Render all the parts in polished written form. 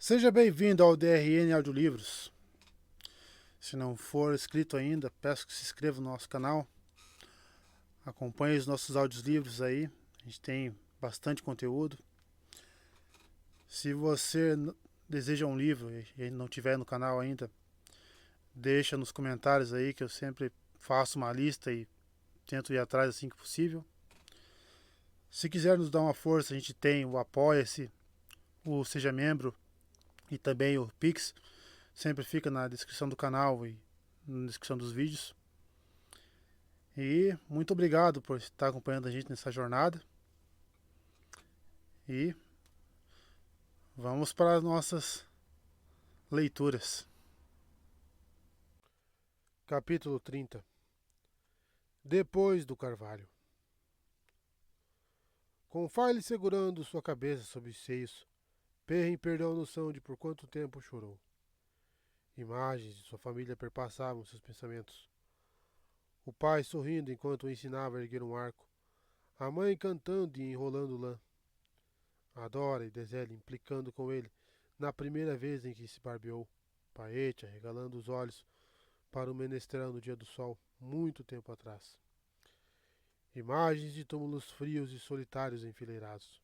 Seja bem-vindo ao DRN Audiolivros. Se não for inscrito ainda, peço que se inscreva no nosso canal. Acompanhe os nossos audiolivros aí. A gente tem bastante conteúdo. Se você deseja um livro e não tiver no canal ainda, deixa nos comentários aí que eu sempre faço uma lista e tento ir atrás assim que possível. Se quiser nos dar uma força, a gente tem o Apoia-se, o Seja Membro e também o Pix. Sempre fica na descrição do canal e na descrição dos vídeos. E muito obrigado por estar acompanhando a gente nessa jornada. E vamos para as nossas leituras. Capítulo 30. Depois do carvalho. Com Farley segurando sua cabeça sob os seios, Perrin perdeu a noção de por quanto tempo chorou. Imagens de sua família perpassavam seus pensamentos. O pai sorrindo enquanto o ensinava a erguer um arco. A mãe cantando e enrolando lã. A Dora e Deselle implicando com ele na primeira vez em que se barbeou. Paete arregalando os olhos para o menestrel no dia do sol, muito tempo atrás. Imagens de túmulos frios e solitários enfileirados.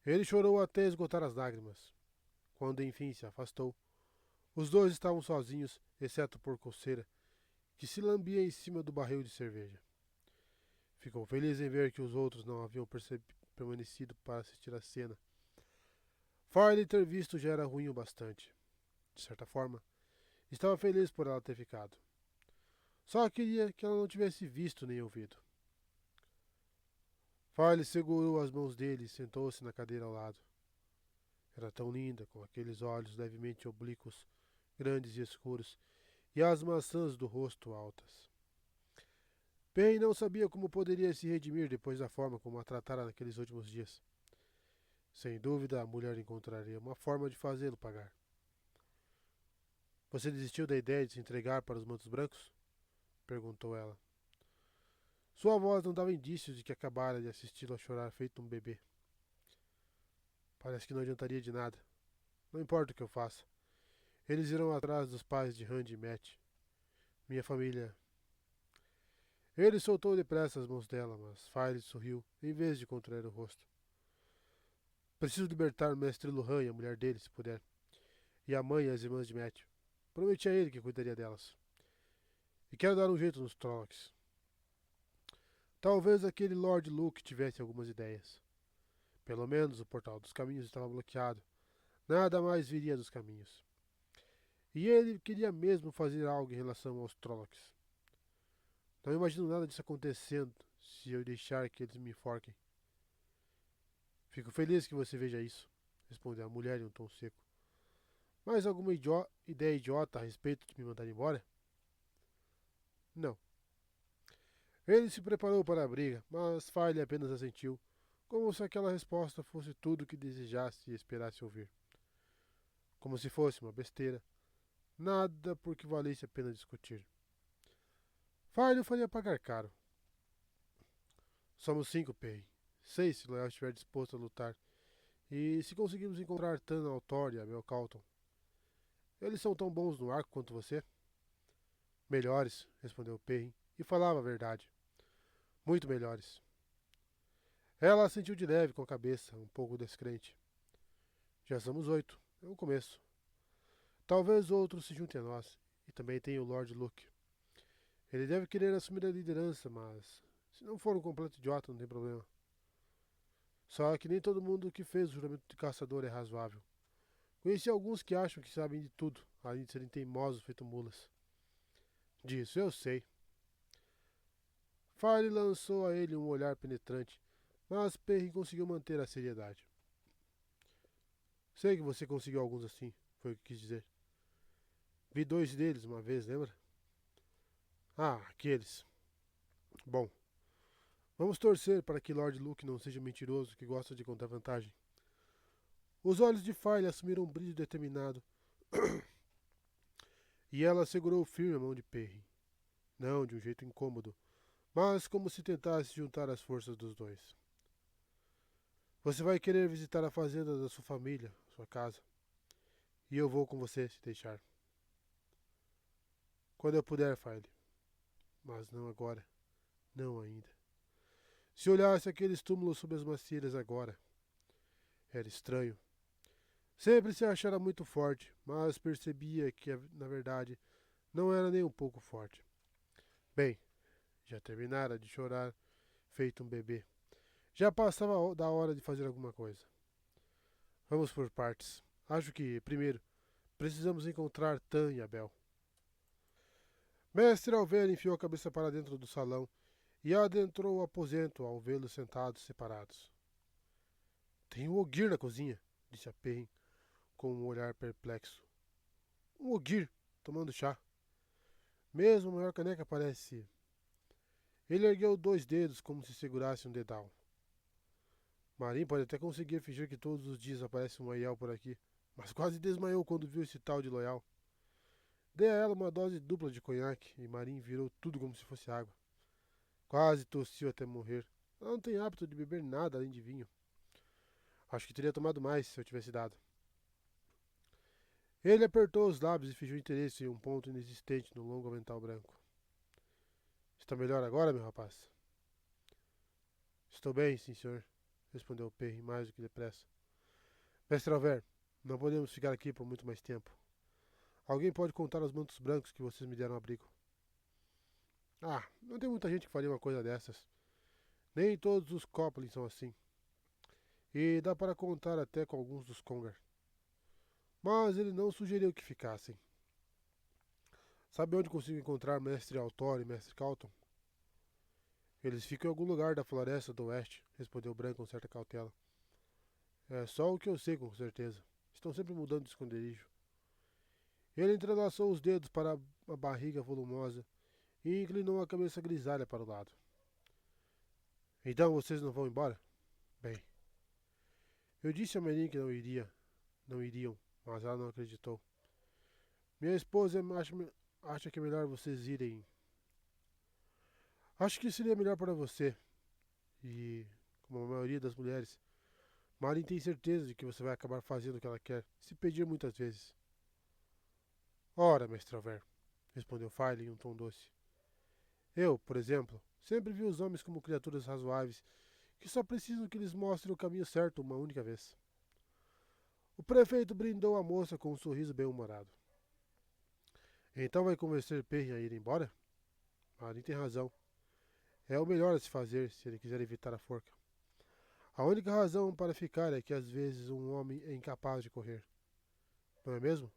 Ele chorou até esgotar as lágrimas. Quando enfim se afastou, os dois estavam sozinhos, exceto por Coceira, que se lambia em cima do barril de cerveja. Ficou feliz em ver que os outros não haviam permanecido para assistir à cena. Farley ter visto já era ruim o bastante. De certa forma, estava feliz por ela ter ficado. Só queria que ela não tivesse visto nem ouvido. Farley segurou as mãos dele e sentou-se na cadeira ao lado. Era tão linda, com aqueles olhos levemente oblíquos, grandes e escuros, e as maçãs do rosto altas. Perrin não sabia como poderia se redimir depois da forma como a tratara naqueles últimos dias. Sem dúvida, a mulher encontraria uma forma de fazê-lo pagar. Você desistiu da ideia de se entregar para os mantos brancos? Perguntou ela. Sua voz não dava indícios de que acabara de assisti-lo a chorar feito um bebê. Parece que não adiantaria de nada. Não importa o que eu faça. Eles irão atrás dos pais de Randy e Matt. Minha família. Ele soltou depressa as mãos dela, mas Farley sorriu, em vez de contrair o rosto. Preciso libertar o mestre Luhan e a mulher dele, se puder. E a mãe e as irmãs de Matt. Prometi a ele que cuidaria delas. E quero dar um jeito nos Trollocs. Talvez aquele Lord Luke tivesse algumas ideias. Pelo menos o portal dos caminhos estava bloqueado. Nada mais viria dos caminhos. E ele queria mesmo fazer algo em relação aos Trollocs. Não imagino nada disso acontecendo se eu deixar que eles me enforquem. Fico feliz que você veja isso, respondeu a mulher em um tom seco. Mais alguma ideia idiota a respeito de me mandar embora? Não. Ele se preparou para a briga, mas Farley apenas assentiu, como se aquela resposta fosse tudo o que desejasse e esperasse ouvir. Como se fosse uma besteira. Nada por que valesse a pena discutir. Farley o faria pagar caro. Somos 5, Perry. 6 se Loyal estiver disposto a lutar. E se conseguirmos encontrar Tana Altor e Abel Calton. Eles são tão bons no arco quanto você? Melhores, respondeu Perrin, e falava a verdade. Muito melhores. Ela assentiu de leve com a cabeça, um pouco descrente. Já somos 8. É um começo. Talvez outros se juntem a nós. E também tem o Lord Luke. Ele deve querer assumir a liderança, mas se não for um completo idiota, não tem problema. Só que nem todo mundo que fez o juramento de caçador é razoável. Conheci alguns que acham que sabem de tudo, além de serem teimosos feito mulas. Disso eu sei. Farley lançou a ele um olhar penetrante, mas Perry conseguiu manter a seriedade. Sei que você conseguiu alguns assim, foi o que quis dizer. Vi 2 deles uma vez, lembra? Ah, aqueles. Bom, vamos torcer para que Lord Luke não seja mentiroso que gosta de contar vantagem. Os olhos de Farley assumiram um brilho determinado e ela segurou firme a mão de Perry. Não de um jeito incômodo, mas como se tentasse juntar as forças dos dois. Você vai querer visitar a fazenda da sua família, sua casa. E eu vou com você se deixar. Quando eu puder, File. Mas não agora. Não ainda. Se olhasse aqueles túmulos sob as macieras agora. Era estranho. Sempre se achara muito forte, mas percebia que, na verdade, não era nem um pouco forte. Bem, já terminara de chorar, feito um bebê. Já passava da hora de fazer alguma coisa. Vamos por partes. Acho que, primeiro, precisamos encontrar Tan e Abel. Mestre Alver enfiou a cabeça para dentro do salão e adentrou o aposento ao vê-los sentados separados. Tem um Ogier na cozinha, disse a Perrin, com um olhar perplexo. Um Ogier, tomando chá. Mesmo a maior caneca parece... Ele ergueu 2 dedos como se segurasse um dedal. Marim pode até conseguir fingir que todos os dias aparece um Aiel por aqui, mas quase desmaiou quando viu esse tal de Loyal. Dei a ela uma dose dupla de conhaque e Marim virou tudo como se fosse água. Quase tossiu até morrer. Ela não tem hábito de beber nada além de vinho. Acho que teria tomado mais se eu tivesse dado. Ele apertou os lábios e fingiu interesse em um ponto inexistente no longo avental branco. Está melhor agora, meu rapaz? Estou bem, sim, senhor, respondeu Perrin mais do que depressa. Mestre Alver, não podemos ficar aqui por muito mais tempo. Alguém pode contar os mantos brancos que vocês me deram abrigo. Ah, não tem muita gente que faria uma coisa dessas. Nem todos os Coplin são assim. E dá para contar até com alguns dos Congar. Mas ele não sugeriu que ficassem. Sabe onde consigo encontrar Mestre Altor e Mestre Calton? Eles ficam em algum lugar da floresta do oeste, respondeu Bran com certa cautela. É só o que eu sei com certeza. Estão sempre mudando de esconderijo. Ele entrelaçou os dedos para a barriga volumosa e inclinou a cabeça grisalha para o lado. Então vocês não vão embora? Bem, eu disse a Merin que não iriam, mas ela não acreditou. Minha esposa acha que é melhor vocês irem. Acho que seria melhor para você. E, como a maioria das mulheres, Marin tem certeza de que você vai acabar fazendo o que ela quer, se pedir muitas vezes. Ora, mestre Alver, respondeu File em um tom doce. Eu, por exemplo, sempre vi os homens como criaturas razoáveis que só precisam que lhes mostrem o caminho certo uma única vez. O prefeito brindou a moça com um sorriso bem-humorado. Então vai convencer Perrin a ir embora? Marin tem razão. É o melhor a se fazer se ele quiser evitar a forca. A única razão para ficar é que às vezes um homem é incapaz de correr. Não é mesmo?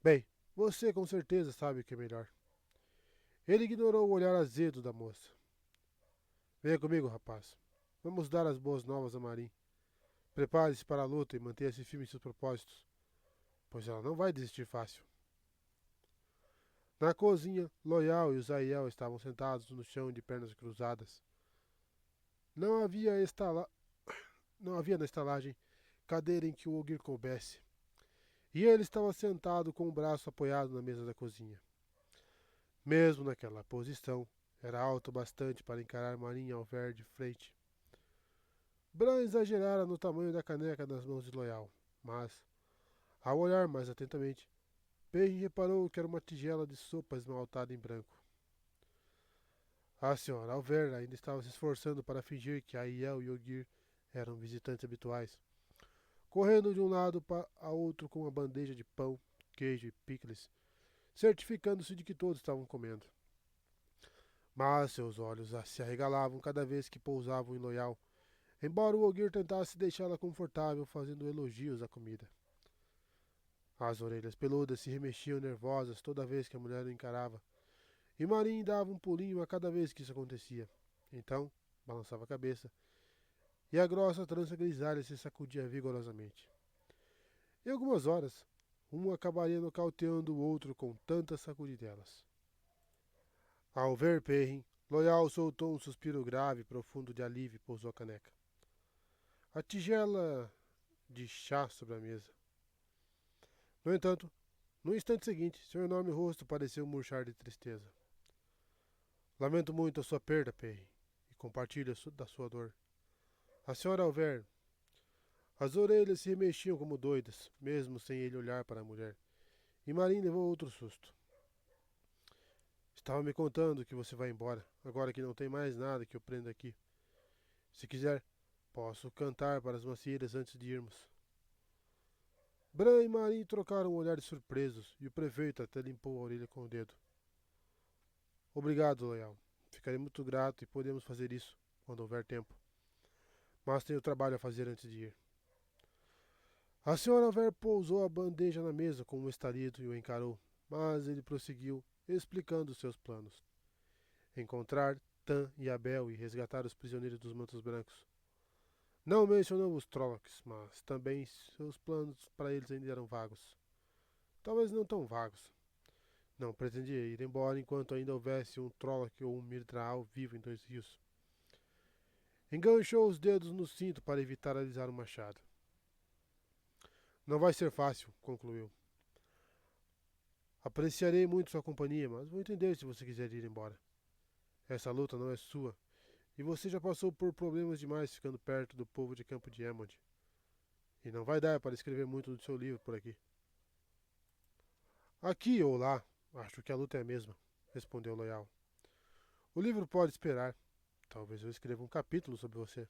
Bem, você com certeza sabe o que é melhor. Ele ignorou o olhar azedo da moça. Venha comigo, rapaz. Vamos dar as boas novas a Marin. Prepare-se para a luta e mantenha-se firme em seus propósitos, pois ela não vai desistir fácil. Na cozinha, Loyal e o Zaiel estavam sentados no chão de pernas cruzadas. Não havia na estalagem cadeira em que o Ogier coubesse, e ele estava sentado com o braço apoiado na mesa da cozinha. Mesmo naquela posição, era alto bastante para encarar Marin Alver de frente. Bran exagerara no tamanho da caneca nas mãos de Loyal, mas, ao olhar mais atentamente, Perrin reparou que era uma tigela de sopa esmaltada em branco. A senhora Alver ainda estava se esforçando para fingir que Aiel e Ogier eram visitantes habituais, correndo de um lado a outro com uma bandeja de pão, queijo e picles, certificando-se de que todos estavam comendo. Mas seus olhos se arregalavam cada vez que pousavam em Loyal, embora o Ogier tentasse deixá-la confortável fazendo elogios à comida. As orelhas peludas se remexiam nervosas toda vez que a mulher o encarava, e Marin dava um pulinho a cada vez que isso acontecia. Então, balançava a cabeça, e a grossa trança grisalha se sacudia vigorosamente. Em algumas horas, um acabaria nocauteando o outro com tantas sacudidelas. Ao ver Perrin, Loyal soltou um suspiro grave e profundo de alívio e pousou a caneca. A tigela de chá sobre a mesa. No entanto, no instante seguinte, seu enorme rosto pareceu murchar de tristeza. Lamento muito a sua perda, Perrin, e compartilho da sua dor. A senhora Alver... As orelhas se remexiam como doidas, mesmo sem ele olhar para a mulher, e Marim levou outro susto. Estava me contando que você vai embora, agora que não tem mais nada que eu prenda aqui. Se quiser, posso cantar para as macieiras antes de irmos. Bran e Marim trocaram olhares surpresos, e o prefeito até limpou a orelha com o dedo. Obrigado, Leal. Ficarei muito grato e podemos fazer isso, quando houver tempo. Mas tenho trabalho a fazer antes de ir. A senhora Ver pousou a bandeja na mesa com um estalido e o encarou, mas ele prosseguiu, explicando seus planos. Encontrar Tan e Abel e resgatar os prisioneiros dos mantos brancos. Não mencionou os Trollocs, mas também seus planos para eles ainda eram vagos. Talvez não tão vagos. Não pretendia ir embora enquanto ainda houvesse um Trolloc ou um Mirdraal vivo em Dois Rios. Enganchou os dedos no cinto para evitar alisar o machado. Não vai ser fácil, concluiu. Apreciarei muito sua companhia, mas vou entender se você quiser ir embora. Essa luta não é sua, e você já passou por problemas demais ficando perto do povo de Campo de Emond. E não vai dar para escrever muito do seu livro por aqui. Aqui ou lá, acho que a luta é a mesma, respondeu Loyal. O livro pode esperar. Talvez eu escreva um capítulo sobre você.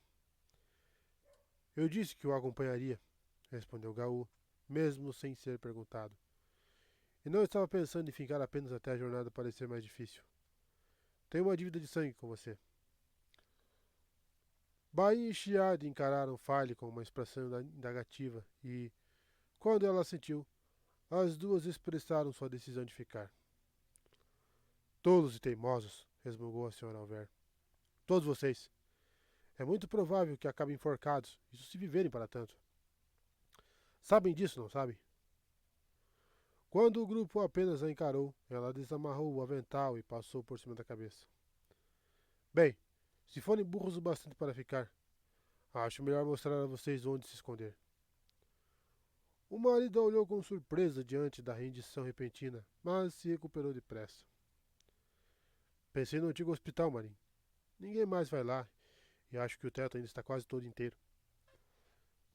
Eu disse que o acompanharia, respondeu Gaú, mesmo sem ser perguntado. E não estava pensando em ficar apenas até a jornada parecer mais difícil. Tenho uma dívida de sangue com você. Bain e Chiad encararam Fale com uma expressão indagativa e, quando ela assentiu, as duas expressaram sua decisão de ficar. Tolos e teimosos, resmungou a senhora Alver. Todos vocês. É muito provável que acabem enforcados, isso se viverem para tanto. Sabem disso, não sabem? Quando o grupo apenas a encarou, ela desamarrou o avental e passou por cima da cabeça. Bem, se forem burros o bastante para ficar, acho melhor mostrar a vocês onde se esconder. O marido a olhou com surpresa diante da rendição repentina, mas se recuperou depressa. Pensei no antigo hospital, Marim. Ninguém mais vai lá, e acho que o teto ainda está quase todo inteiro.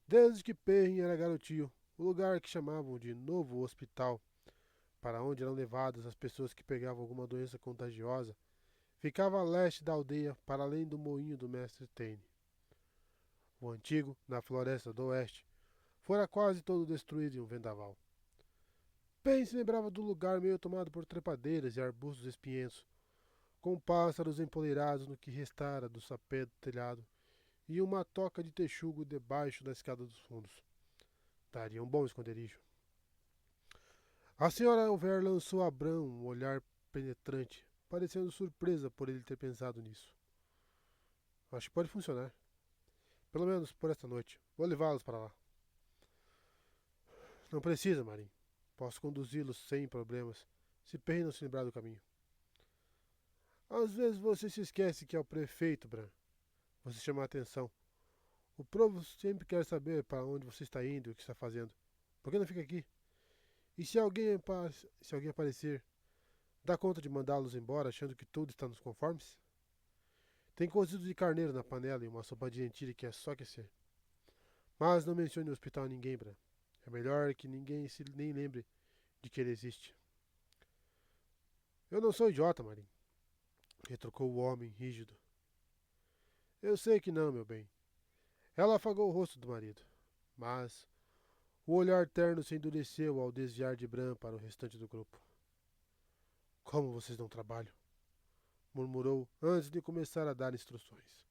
Desde que Perrin era garotinho, o lugar que chamavam de Novo Hospital, para onde eram levadas as pessoas que pegavam alguma doença contagiosa, ficava a leste da aldeia, para além do moinho do mestre Tane. O antigo, na floresta do oeste, fora quase todo destruído em um vendaval. Perrin se lembrava do lugar meio tomado por trepadeiras e arbustos espinhentos, com pássaros empoleirados no que restara do sapé do telhado, e uma toca de texugo debaixo da escada dos fundos. Daria um bom esconderijo. A senhora Alver lançou a Bran um olhar penetrante, parecendo surpresa por ele ter pensado nisso. Acho que pode funcionar. Pelo menos por esta noite. Vou levá-los para lá. Não precisa, Marim. Posso conduzi-los sem problemas, se Perrin não se lembrar do caminho. Às vezes você se esquece que é o prefeito, Bran. Você chama a atenção. O povo sempre quer saber para onde você está indo e o que está fazendo. Por que não fica aqui? E se alguém aparecer, dá conta de mandá-los embora achando que tudo está nos conformes? Tem cozido de carneiro na panela e uma sopa de lentilha que é só aquecer. Mas não mencione o hospital a ninguém, Bran. É melhor que ninguém se nem lembre de que ele existe. Eu não sou idiota, Marim, retrucou o homem rígido. Eu sei que não, meu bem. Ela afagou o rosto do marido, mas o olhar terno se endureceu ao desviar de Bran para o restante do grupo. Como vocês dão trabalho, murmurou antes de começar a dar instruções.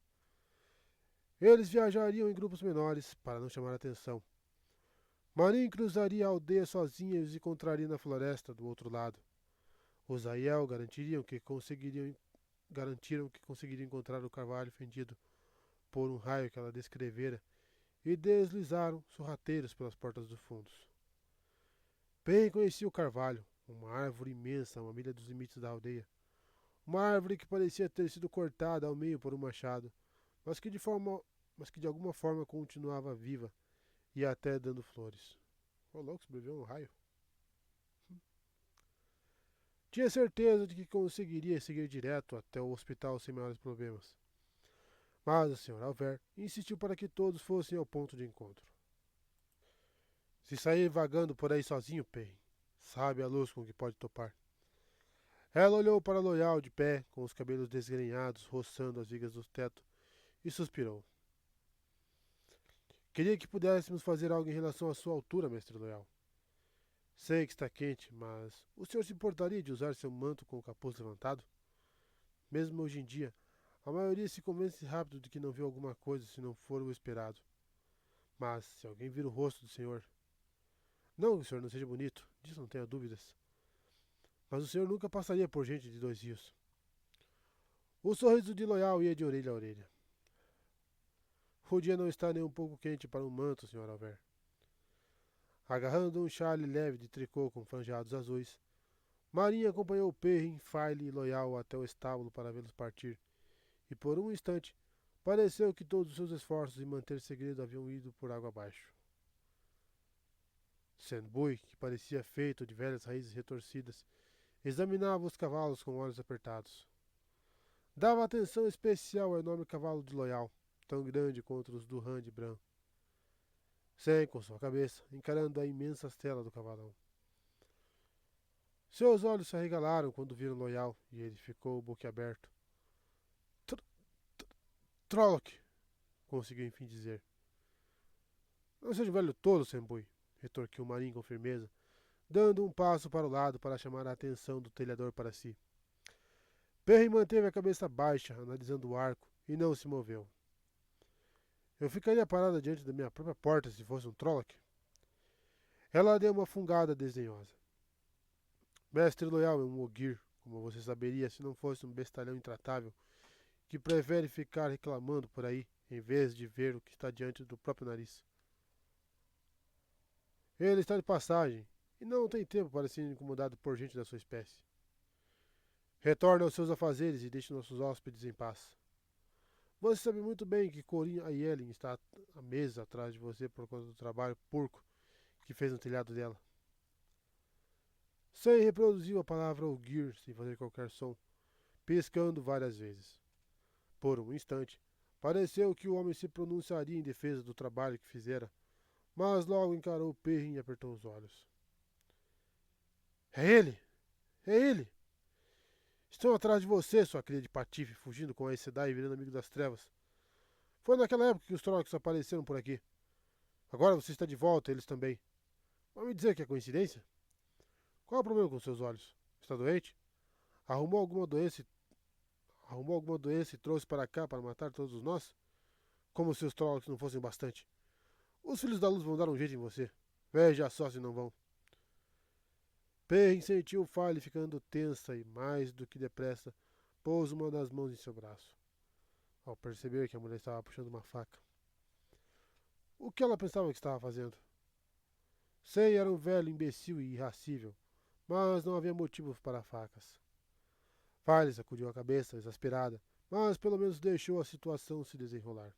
Eles viajariam em grupos menores para não chamar atenção. Marim cruzaria a aldeia sozinha e os encontraria na floresta do outro lado. Os Aiel garantiram que conseguiriam encontrar o carvalho fendido por um raio que ela descrevera e deslizaram sorrateiros pelas portas dos fundos. Bem conhecia o carvalho, uma árvore imensa a uma milha dos limites da aldeia. Uma árvore que parecia ter sido cortada ao meio por um machado, mas que de alguma forma continuava viva e até dando flores. Ô louco, sobreviveu um raio. Tinha certeza de que conseguiria seguir direto até o hospital sem maiores problemas. Mas a senhora Alver insistiu para que todos fossem ao ponto de encontro. Se sair vagando por aí sozinho, Perrin, sabe a luz com que pode topar. Ela olhou para Loial de pé, com os cabelos desgrenhados, roçando as vigas do teto, e suspirou. Queria que pudéssemos fazer algo em relação à sua altura, mestre Loial. Sei que está quente, mas o senhor se importaria de usar seu manto com o capuz levantado? Mesmo hoje em dia, a maioria se convence rápido de que não viu alguma coisa se não for o esperado. Mas, se alguém vir o rosto do senhor... Não que o senhor não seja bonito, disso não tenha dúvidas. Mas o senhor nunca passaria por gente de 2 rios. O sorriso de Loial ia de orelha a orelha. O dia não está nem um pouco quente para um manto, Sr. Alver. Agarrando um chale leve de tricô com franjados azuis, Marinha acompanhou Perrin, File e Loial até o estábulo para vê-los partir, e por um instante pareceu que todos os seus esforços em manter segredo haviam ido por água abaixo. Senbui, que parecia feito de velhas raízes retorcidas, examinava os cavalos com olhos apertados. Dava atenção especial ao enorme cavalo de Loial, tão grande contra os do Han de Bran. Sem com sua cabeça, encarando a imensa tela do cavalão. Seus olhos se arregalaram quando viram Loial, e ele ficou boquiaberto. Trolloc, conseguiu enfim dizer. Não seja um velho tolo, Senbui, retorquiu Marin com firmeza, dando um passo para o lado para chamar a atenção do telhador para si. Perrin manteve a cabeça baixa, analisando o arco, e não se moveu. Eu ficaria parada diante da minha própria porta se fosse um Trolloc? Ela deu uma fungada desdenhosa. Mestre Loial é um Ogier, como você saberia se não fosse um bestalhão intratável, que prefere ficar reclamando por aí, em vez de ver o que está diante do próprio nariz. Ele está de passagem, e não tem tempo para ser incomodado por gente da sua espécie. Retorne aos seus afazeres e deixe nossos hóspedes em paz. Você sabe muito bem que Corin Aielin está à mesa atrás de você por conta do trabalho porco que fez no telhado dela. Sam reproduziu a palavra Ogier sem fazer qualquer som, piscando várias vezes. Por um instante, pareceu que o homem se pronunciaria em defesa do trabalho que fizera, mas logo encarou Perrin e apertou os olhos. É ele! É ele! Estão atrás de você, sua cria de patife, fugindo com a Aes Sedai e virando amigo das trevas. Foi naquela época que os Trollocs apareceram por aqui. Agora você está de volta, eles também. Vai me dizer que é coincidência? Qual é o problema com seus olhos? Está doente? Arrumou alguma doença e trouxe para cá para matar todos nós? Como se os Trollocs não fossem bastante. Os filhos da luz vão dar um jeito em você. Veja só se não vão. Perrin sentiu File ficando tensa e, mais do que depressa, pôs uma das mãos em seu braço, ao perceber que a mulher estava puxando uma faca. O que ela pensava que estava fazendo? Sei era um velho imbecil e irracível, mas não havia motivos para facas. File sacudiu a cabeça, exasperada, mas pelo menos deixou a situação se desenrolar.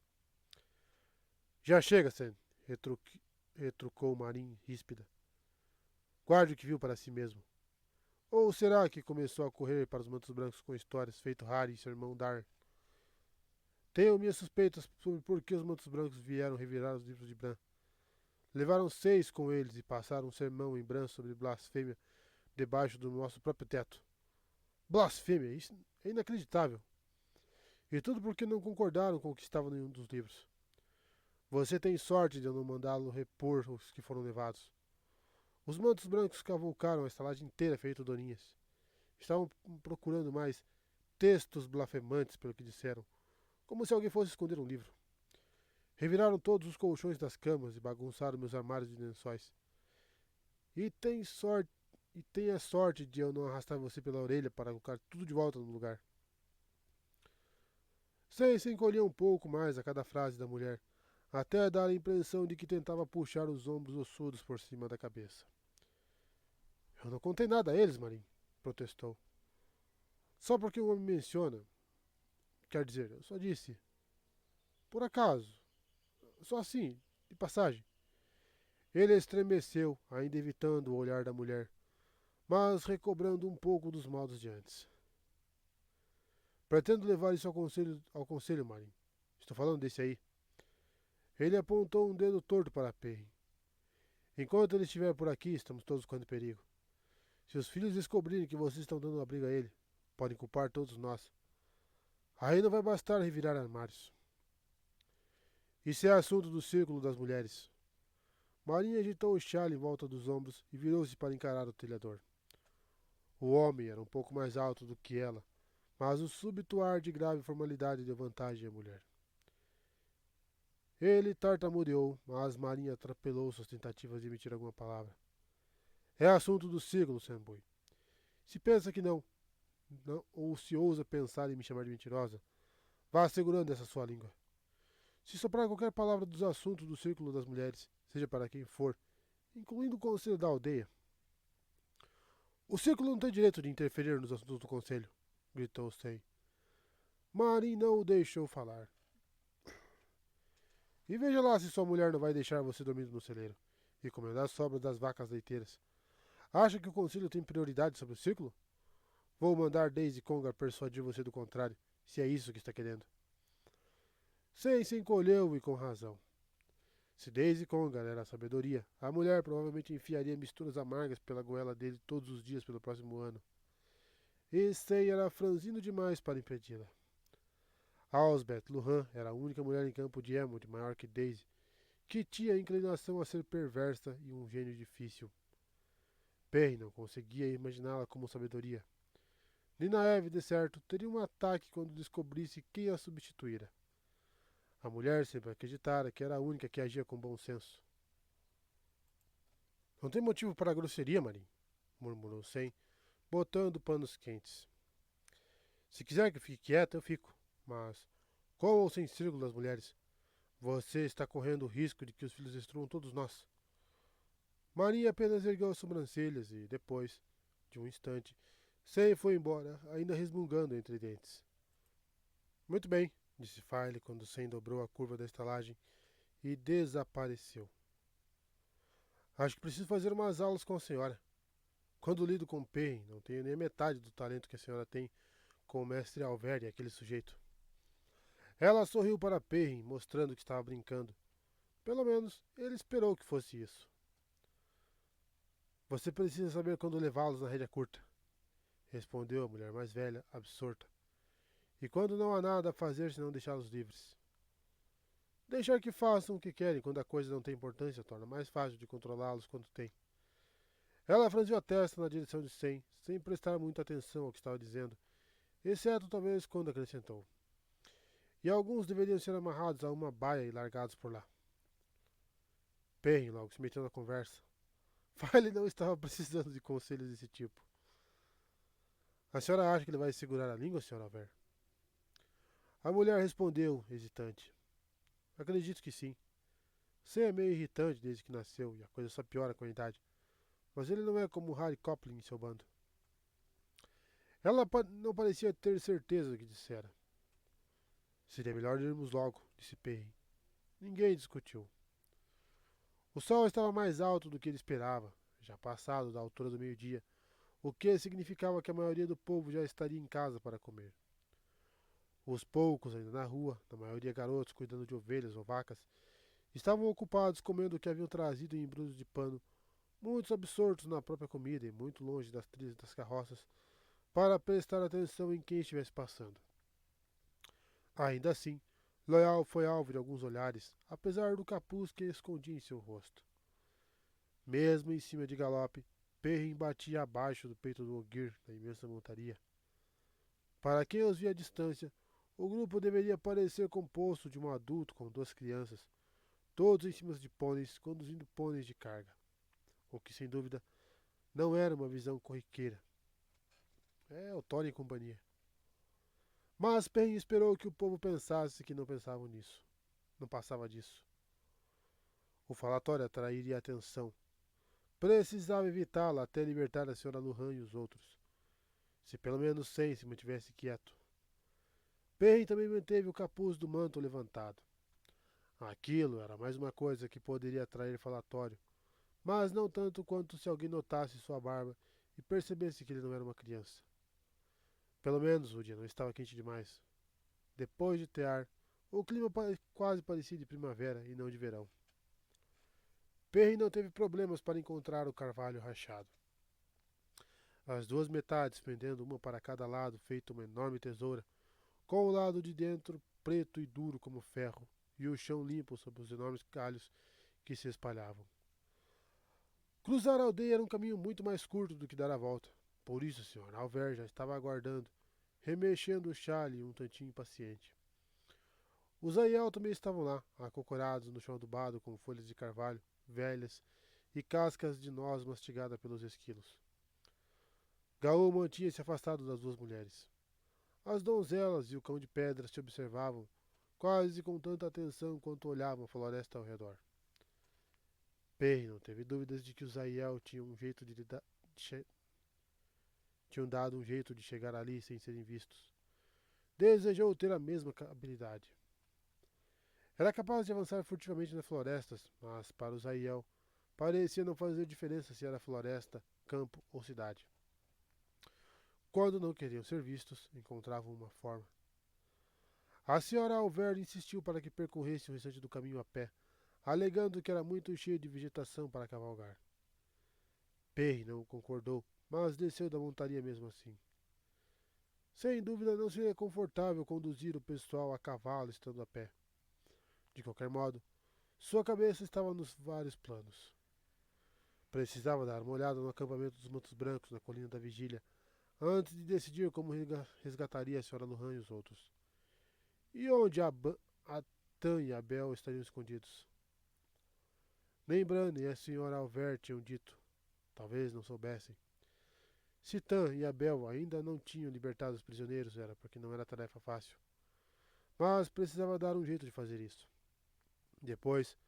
Já chega, Sam, retrucou Marin ríspida. Guarde o que viu para si mesmo. Ou será que começou a correr para os mantos brancos com histórias feito Harry e seu irmão Dar? Tenho minhas suspeitas sobre por que os mantos brancos vieram revirar os livros de Bran. Levaram 6 com eles e passaram um sermão em Bran sobre blasfêmia debaixo do nosso próprio teto. Blasfêmia! Isso é inacreditável. E tudo porque não concordaram com o que estava em um dos livros. Você tem sorte de eu não mandá-lo repor os que foram levados. Os mantos brancos cavalcaram a estalagem inteira feito doninhas. Estavam procurando mais textos blasfemantes, pelo que disseram, como se alguém fosse esconder um livro. Reviraram todos os colchões das camas e bagunçaram meus armários de lençóis. E tem a sorte de eu não arrastar você pela orelha para colocar tudo de volta no lugar. Sem se encolheu um pouco mais a cada frase da mulher, até dar a impressão de que tentava puxar os ombros ossudos por cima da cabeça. Eu não contei nada a eles, Marin, protestou. Só porque o homem menciona. Quer dizer, eu só disse. Por acaso. Só assim, de passagem. Ele estremeceu, ainda evitando o olhar da mulher, mas recobrando um pouco dos modos de antes. Pretendo levar isso ao conselho, Marin. Estou falando desse aí. Ele apontou um dedo torto para Perrin. Enquanto ele estiver por aqui, estamos todos correndo perigo. Se os filhos descobrirem que vocês estão dando abrigo a ele, podem culpar todos nós. Aí não vai bastar revirar armários. Isso é assunto do círculo das mulheres. Marinha agitou o chale em volta dos ombros e virou-se para encarar o telhador. O homem era um pouco mais alto do que ela, mas o súbito ar de grave formalidade deu vantagem à mulher. Ele tartamudeou, mas Marinha atrapalhou suas tentativas de emitir alguma palavra. É assunto do círculo, Sambui. Se pensa que não, ou se ousa pensar em me chamar de mentirosa, vá segurando essa sua língua. Se soprar qualquer palavra dos assuntos do círculo das mulheres, seja para quem for, incluindo o conselho da aldeia. O círculo não tem direito de interferir nos assuntos do conselho, gritou Sei. Marin não o deixou falar. E veja lá se sua mulher não vai deixar você dormir no celeiro e comer das sobras das vacas leiteiras. Acha que o conselho tem prioridade sobre o círculo? Vou mandar Daisy Congar persuadir você do contrário, se é isso que está querendo. Sei se encolheu e com razão. Se Daisy Congar era a sabedoria, a mulher provavelmente enfiaria misturas amargas pela goela dele todos os dias pelo próximo ano. E Sei era franzino demais para impedi-la. Elsbeth Luhan era a única mulher em Campo de Elmwood maior que Daisy, que tinha inclinação a ser perversa e um gênio difícil. Perry não conseguia imaginá-la como sabedoria. Ninaeve, de certo, teria um ataque quando descobrisse quem a substituíra. A mulher sempre acreditara que era a única que agia com bom senso. Não tem motivo para a grosseria, Marim, murmurou Sem, botando panos quentes. Se quiser que eu fique quieta, eu fico. Mas, com ou sem círculo das mulheres, você está correndo o risco de que os filhos destruam todos nós. Maria apenas ergueu as sobrancelhas e, depois de um instante, Sei foi embora, ainda resmungando entre dentes. Muito bem, disse File quando Sem dobrou a curva da estalagem e desapareceu. Acho que preciso fazer umas aulas com a senhora. Quando lido com Perrin, não tenho nem a metade do talento que a senhora tem com o mestre Alveri, aquele sujeito. Ela sorriu para Perrin, mostrando que estava brincando. Pelo menos, ele esperou que fosse isso. Você precisa saber quando levá-los na rédea curta, respondeu a mulher mais velha, absorta. E quando não há nada a fazer senão deixá-los livres. Deixar que façam o que querem quando a coisa não tem importância torna mais fácil de controlá-los quando tem. Ela franziu a testa na direção de Sem, sem prestar muita atenção ao que estava dizendo, exceto talvez quando acrescentou. E alguns deveriam ser amarrados a uma baia e largados por lá. Perrin logo se meteu na conversa. File não estava precisando de conselhos desse tipo. A senhora acha que ele vai segurar a língua, senhora Ver? A mulher respondeu, hesitante. Acredito que sim. Sam é meio irritante desde que nasceu, e a coisa só piora com a idade. Mas ele não é como Harry Coplin em seu bando. Ela não parecia ter certeza do que dissera. Seria melhor irmos logo, disse Perrin. Ninguém discutiu. O sol estava mais alto do que ele esperava, já passado da altura do meio-dia, o que significava que a maioria do povo já estaria em casa para comer. Os poucos ainda na rua, na maioria garotos cuidando de ovelhas ou vacas, estavam ocupados comendo o que haviam trazido em embrulhos de pano, muitos absortos na própria comida e muito longe das trilhas das carroças, para prestar atenção em quem estivesse passando. Ainda assim, Loyal foi alvo de alguns olhares, apesar do capuz que escondia em seu rosto. Mesmo em cima de galope, Perrin batia abaixo do peito do Ogier da imensa montaria. Para quem os via à distância, o grupo deveria parecer composto de um adulto com duas crianças, todos em cima de pôneis, conduzindo pôneis de carga. O que, sem dúvida, não era uma visão corriqueira. É o Tony e companhia. Mas Perrin esperou que o povo pensasse que não pensavam nisso. Não passava disso. O falatório atrairia atenção. Precisava evitá-la até libertar a senhora Luhan e os outros. Se pelo menos Sem se mantivesse quieto. Perrin também manteve o capuz do manto levantado. Aquilo era mais uma coisa que poderia atrair falatório, mas não tanto quanto se alguém notasse sua barba e percebesse que ele não era uma criança. Pelo menos o dia não estava quente demais. Depois de tear, o clima quase parecia de primavera e não de verão. Perry não teve problemas para encontrar o carvalho rachado. As duas metades pendendo uma para cada lado, feito uma enorme tesoura, com o lado de dentro preto e duro como ferro, e o chão limpo sob os enormes galhos que se espalhavam. Cruzar a aldeia era um caminho muito mais curto do que dar a volta. Por isso, Sr. Alver já estava aguardando, remexendo o chale um tantinho impaciente. Os Aiel também estavam lá, acocorados no chão adubado com folhas de carvalho, velhas, e cascas de noz mastigada pelos esquilos. Gaú mantinha-se afastado das duas mulheres. As donzelas e o cão de pedra se observavam, quase com tanta atenção quanto olhavam a floresta ao redor. Perry não teve dúvidas de que os Aiel tinham dado um jeito de chegar ali sem serem vistos. Desejou ter a mesma habilidade. Era capaz de avançar furtivamente nas florestas, mas para os Aiel parecia não fazer diferença se era floresta, campo ou cidade. Quando não queriam ser vistos, encontravam uma forma. A senhora Alver insistiu para que percorresse o restante do caminho a pé, alegando que era muito cheio de vegetação para cavalgar. Perry não concordou, mas desceu da montaria mesmo assim. Sem dúvida não seria confortável conduzir o pessoal a cavalo estando a pé. De qualquer modo, sua cabeça estava nos vários planos. Precisava dar uma olhada no acampamento dos Mantos Brancos na Colina da Vigília, antes de decidir como resgataria a senhora Luhan e os outros. E onde a Tan e a Bel estariam escondidos? Nem Bran e a senhora Alver tinham dito. Talvez não soubessem. Se Tan e a Bel ainda não tinham libertado os prisioneiros, era porque não era tarefa fácil. Mas precisava dar um jeito de fazer isso. Depois,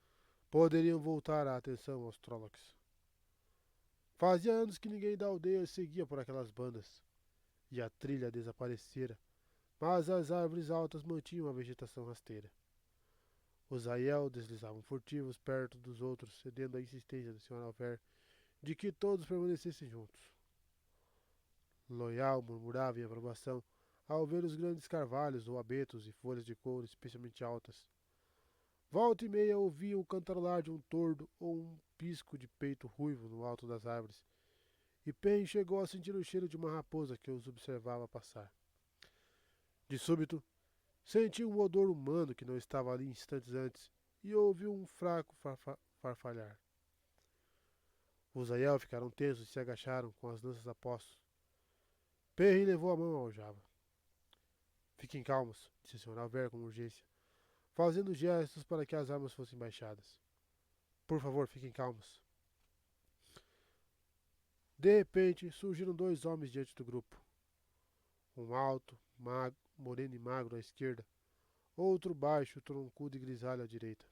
poderiam voltar a atenção aos Trollocs. Fazia anos que ninguém da aldeia seguia por aquelas bandas, e a trilha desaparecera, mas as árvores altas mantinham a vegetação rasteira. Os Aiel deslizavam furtivos perto dos outros, cedendo à insistência do Sr. Alver de que todos permanecessem juntos. Loial murmurava em aprovação ao ver os grandes carvalhos ou abetos e folhas de couro especialmente altas. Volta e meia ouvia o cantarolar de um tordo ou um pisco de peito ruivo no alto das árvores, e Pen chegou a sentir o cheiro de uma raposa que os observava passar. De súbito, sentiu um odor humano que não estava ali instantes antes e ouviu um fraco farfalhar. Os Aiel ficaram tensos e se agacharam com as lanças a postos. Perry levou a mão ao aljava. Fiquem calmos, disse o Sr. Alver com urgência, fazendo gestos para que as armas fossem baixadas. Por favor, fiquem calmos. De repente, surgiram dois homens diante do grupo. Um alto, moreno e magro à esquerda, outro baixo, troncudo e grisalho à direita.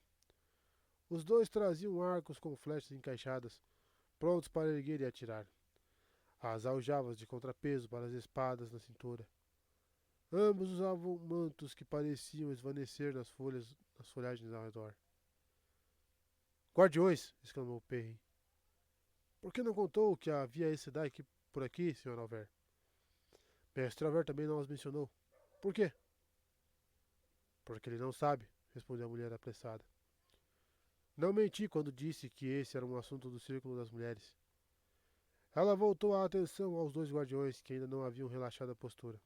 Os dois traziam arcos com flechas encaixadas, prontos para erguer e atirar. As aljavas de contrapeso para as espadas na cintura. Ambos usavam mantos que pareciam esvanecer nas folhagens ao redor. Guardiões! Exclamou Perry. Por que não contou que havia esse Daik por aqui, Sr. Alver? Mestre Alver também não os mencionou. Por quê? Porque ele não sabe, respondeu a mulher apressada. Não menti quando disse que esse era um assunto do Círculo das Mulheres. Ela voltou a atenção aos dois guardiões que ainda não haviam relaxado a postura.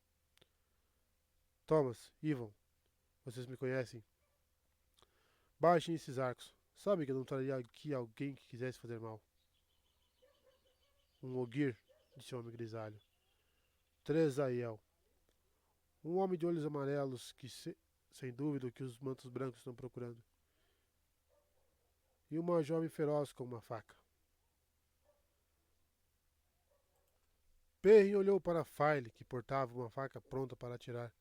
Thomas, Ivan, vocês me conhecem? Baixem esses arcos. Sabe que eu não traria aqui alguém que quisesse fazer mal. Um Ogier, disse o homem grisalho. 3 Aiel. Um homem de olhos amarelos que, sem dúvida, o que os mantos brancos estão procurando. E uma jovem feroz com uma faca. Perry olhou para File, que portava uma faca pronta para atirar.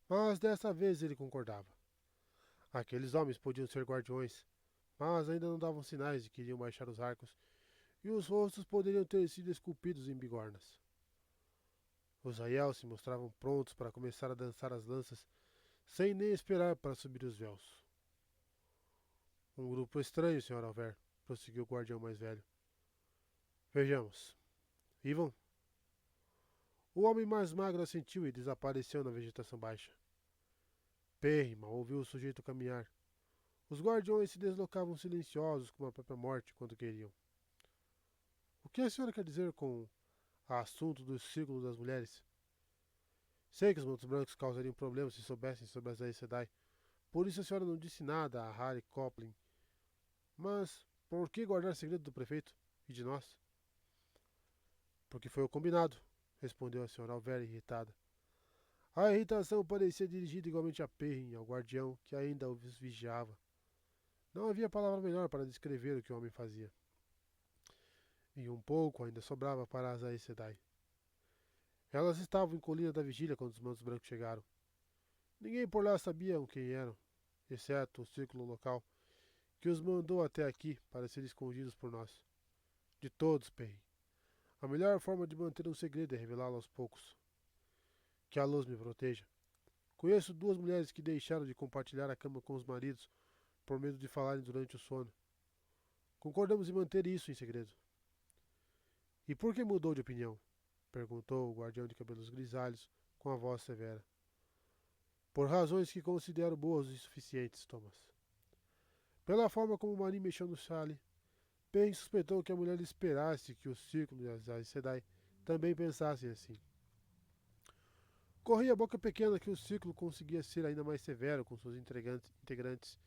Mas dessa vez ele concordava. Aqueles homens podiam ser guardiões, mas ainda não davam sinais de que iriam baixar os arcos, e os rostos poderiam ter sido esculpidos em bigornas. Os Aiel se mostravam prontos para começar a dançar as lanças, sem nem esperar para subir os véus. Um grupo estranho, Sr. Alver, prosseguiu o guardião mais velho. Vejamos. Ivan? O homem mais magro assentiu e desapareceu na vegetação baixa. Perry mal ouviu o sujeito caminhar. Os guardiões se deslocavam silenciosos como a própria morte quando queriam. O que a senhora quer dizer com assunto do círculo das mulheres? Sei que os mantos brancos causariam problemas se soubessem sobre as Aes Sedai. Por isso a senhora não disse nada a Harry Coplin. Mas por que guardar segredo do prefeito e de nós? Porque foi o combinado, respondeu a senhora Alver irritada. A irritação parecia dirigida igualmente a Perrin, ao guardião que ainda os vigiava. Não havia palavra melhor para descrever o que o homem fazia. E um pouco ainda sobrava para as Aes Sedai. Elas estavam em colina da vigília quando os mantos brancos chegaram. Ninguém por lá sabia quem eram, exceto o círculo local, que os mandou até aqui para serem escondidos por nós. De todos, Perrin. A melhor forma de manter um segredo é revelá-lo aos poucos. Que a luz me proteja. Conheço 2 mulheres que deixaram de compartilhar a cama com os maridos por medo de falarem durante o sono. Concordamos em manter isso em segredo. E por que mudou de opinião? Perguntou o guardião de cabelos grisalhos com a voz severa. Por razões que considero boas e suficientes, Thomas. Pela forma como Marin mexeu no chale, Perrin suspeitou que a mulher esperasse que o círculo e as Aes Sedai também pensassem assim. Corria a boca pequena que o círculo conseguia ser ainda mais severo com seus integrantes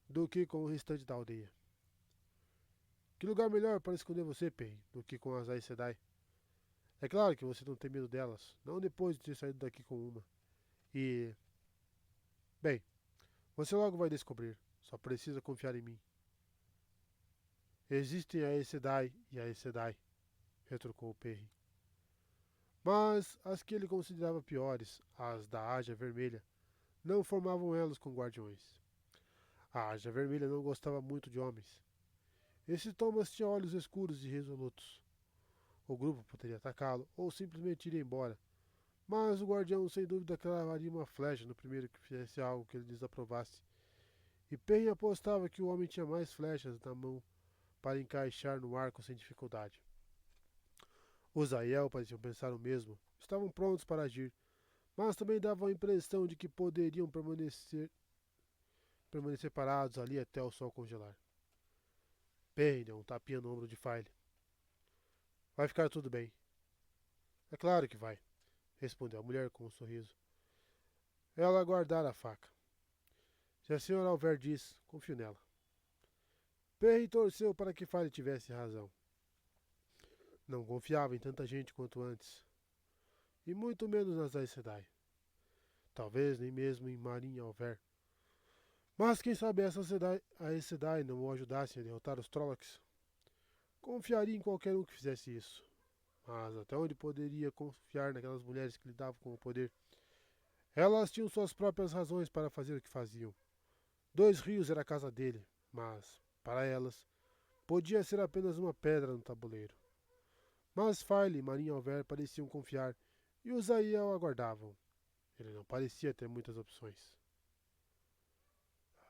do que com o restante da aldeia. Que lugar melhor para esconder você, Perrin, do que com as Aes Sedai? É claro que você não tem medo delas, não depois de ter saído daqui com uma. E... Bem, você logo vai descobrir. Só precisa confiar em mim. Existem a Aes Sedai e a Aes Sedai, retrucou Perrin. Mas as que ele considerava piores, as da Ágia Vermelha, não formavam elos com guardiões. A Ágia Vermelha não gostava muito de homens. Esse Thomas tinha olhos escuros e resolutos. O grupo poderia atacá-lo ou simplesmente ir embora, mas o guardião sem dúvida cravaria uma flecha no primeiro que fizesse algo que ele desaprovasse. E Perrin apostava que o homem tinha mais flechas na mão para encaixar no arco sem dificuldade. Os Aiel pareciam pensar o mesmo, estavam prontos para agir, mas também davam a impressão de que poderiam permanecer parados ali até o sol congelar. Perrin deu um tapinha no ombro de File. Vai ficar tudo bem. É claro que vai, respondeu a mulher com um sorriso. Ela guardara a faca. Se a senhora Alver diz, confio nela. Perrin torceu para que File tivesse razão. Não confiava em tanta gente quanto antes. E muito menos nas Aes Sedai. Talvez nem mesmo em Marin Alver. Mas quem sabe essa Aes Sedai não o ajudassem a derrotar os Trollocs? Confiaria em qualquer um que fizesse isso. Mas até onde poderia confiar naquelas mulheres que lidavam com o poder? Elas tinham suas próprias razões para fazer o que faziam. 2 Rios era a casa dele, mas, para elas, podia ser apenas uma pedra no tabuleiro. Mas File e Marin Alver pareciam confiar, e os Aiel aguardavam. Ele não parecia ter muitas opções.